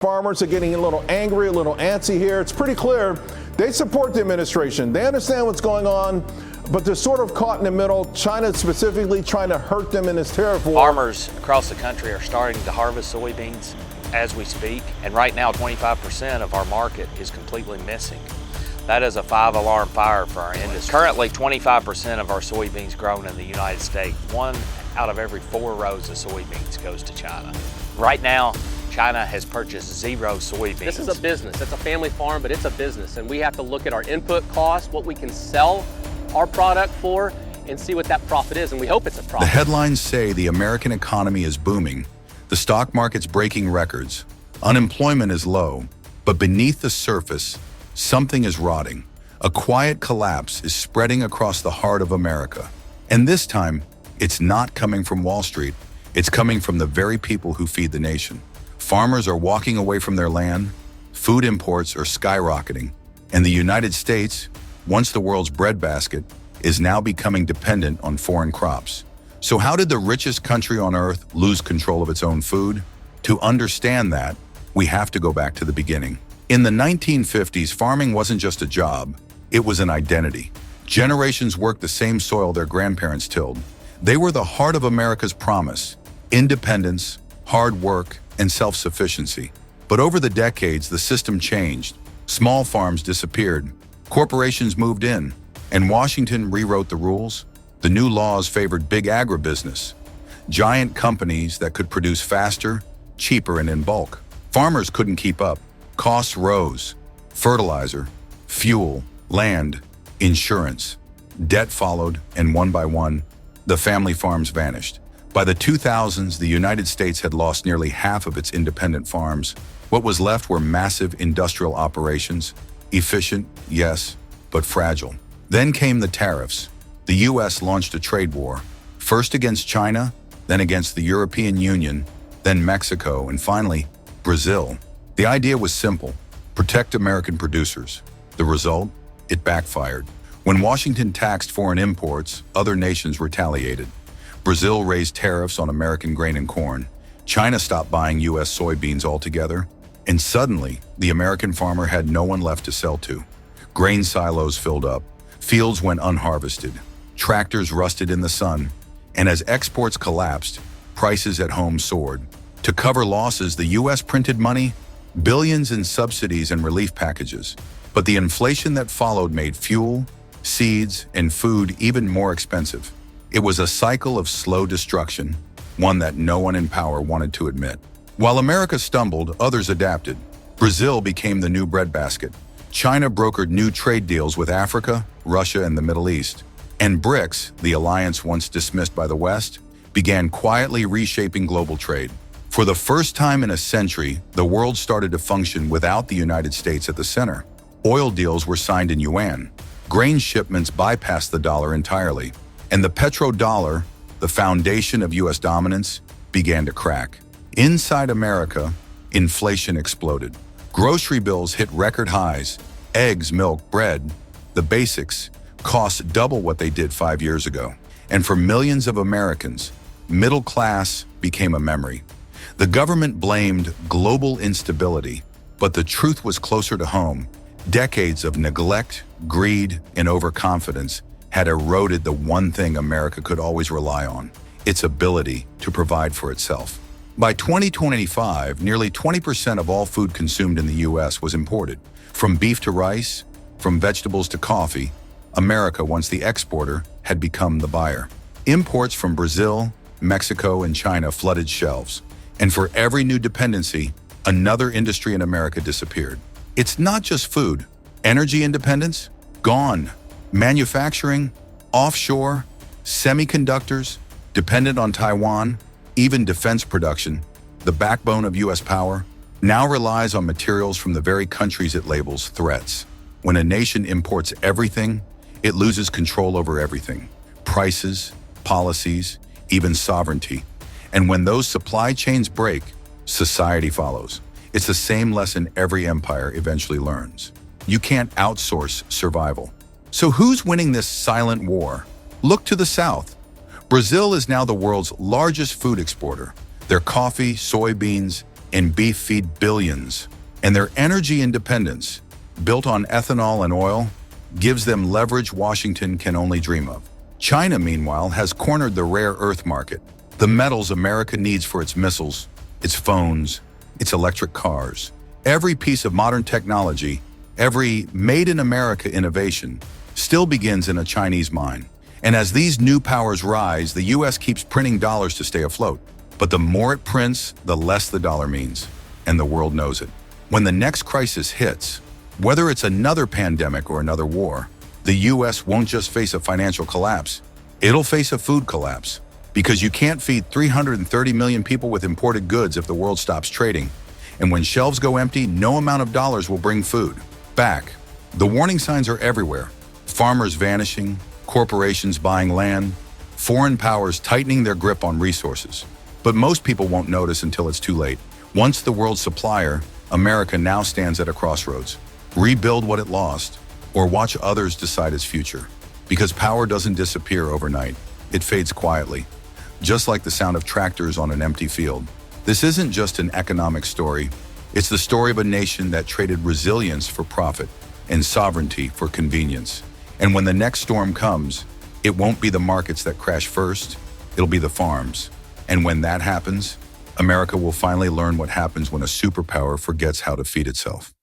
Farmers are getting a little angry, a little antsy here. It's pretty clear they support the administration. They understand what's going on, but they're sort of caught in the middle. China specifically trying to hurt them in this tariff war. Farmers across the country are starting to harvest soybeans as we speak, and right now 25% of our market is completely missing. That is a 5-alarm fire for our industry. Currently, 25% of our soybeans grown in the United States, 1 out of every 4 rows of soybeans goes to China. Right now, China has purchased 0 soybeans. This is a business. It's a family farm, but it's a business. And we have to look at our input costs, what we can sell our product for, and see what that profit is. And we hope it's a profit. The headlines say the American economy is booming. The stock market's breaking records. Unemployment is low. But beneath the surface, something is rotting. A quiet collapse is spreading across the heart of America. And this time, it's not coming from Wall Street. It's coming from the very people who feed the nation. Farmers are walking away from their land, food imports are skyrocketing, and the United States, once the world's breadbasket, is now becoming dependent on foreign crops. So how did the richest country on earth lose control of its own food? To understand that, we have to go back to the beginning. In the 1950s, farming wasn't just a job, it was an identity. Generations worked the same soil their grandparents tilled. They were the heart of America's promise: independence, hard work, and self-sufficiency. But over the decades, the system changed. Small farms disappeared, corporations moved in, and Washington rewrote the rules. The new laws favored big agribusiness, giant companies that could produce faster, cheaper, and in bulk. Farmers couldn't keep up. Costs rose. Fertilizer, fuel, land, insurance. Debt followed, and one by one, the family farms vanished. By the 2000s, the United States had lost nearly half of its independent farms. What was left were massive industrial operations, efficient, yes, but fragile. Then came the tariffs. The U.S. launched a trade war, first against China, then against the European Union, then Mexico, and finally, Brazil. The idea was simple: protect American producers. The result? It backfired. When Washington taxed foreign imports, other nations retaliated. Brazil raised tariffs on American grain and corn. China stopped buying U.S. soybeans altogether. And suddenly, the American farmer had no one left to sell to. Grain silos filled up. Fields went unharvested. Tractors rusted in the sun. And as exports collapsed, prices at home soared. To cover losses, the U.S. printed money, billions in subsidies and relief packages. But the inflation that followed made fuel, seeds, and food even more expensive. It was a cycle of slow destruction, one that no one in power wanted to admit. While America stumbled, others adapted. Brazil became the new breadbasket. China brokered new trade deals with Africa, Russia, and the Middle East. And BRICS, the alliance once dismissed by the West, began quietly reshaping global trade. For the first time in a century, the world started to function without the United States at the center. Oil deals were signed in yuan. Grain shipments bypassed the dollar entirely. And the petrodollar, the foundation of U.S. dominance, began to crack. Inside America, inflation exploded. Grocery bills hit record highs. Eggs, milk, bread, the basics, costs double what they did 5 years ago. And for millions of Americans, middle class became a memory. The government blamed global instability, but the truth was closer to home. Decades of neglect, greed, and overconfidence had eroded the one thing America could always rely on: its ability to provide for itself. By 2025, nearly 20% of all food consumed in the U.S. was imported. From beef to rice, from vegetables to coffee, America, once the exporter, had become the buyer. Imports from Brazil, Mexico, and China flooded shelves. And for every new dependency, another industry in America disappeared. It's not just food. Energy independence? Gone. Manufacturing, offshore, semiconductors, dependent on Taiwan, even defense production, the backbone of U.S. power, now relies on materials from the very countries it labels threats. When a nation imports everything, it loses control over everything: prices, policies, even sovereignty. And when those supply chains break, society follows. It's the same lesson every empire eventually learns. You can't outsource survival. So who's winning this silent war? Look to the south. Brazil is now the world's largest food exporter. Their coffee, soybeans, and beef feed billions. And their energy independence, built on ethanol and oil, gives them leverage Washington can only dream of. China, meanwhile, has cornered the rare earth market, the metals America needs for its missiles, its phones, its electric cars. Every piece of modern technology, every made-in-America innovation, still begins in a Chinese mine. And as these new powers rise, the U.S. keeps printing dollars to stay afloat. But the more it prints, the less the dollar means, and the world knows it. When the next crisis hits, whether it's another pandemic or another war, the U.S. won't just face a financial collapse, it'll face a food collapse. Because you can't feed 330 million people with imported goods if the world stops trading. And when shelves go empty, no amount of dollars will bring food back. The warning signs are everywhere. Farmers vanishing, corporations buying land, foreign powers tightening their grip on resources. But most people won't notice until it's too late. Once the world's supplier, America now stands at a crossroads. Rebuild what it lost, or watch others decide its future. Because power doesn't disappear overnight. It fades quietly, just like the sound of tractors on an empty field. This isn't just an economic story. It's the story of a nation that traded resilience for profit and sovereignty for convenience. And when the next storm comes, it won't be the markets that crash first, it'll be the farms. And when that happens, America will finally learn what happens when a superpower forgets how to feed itself.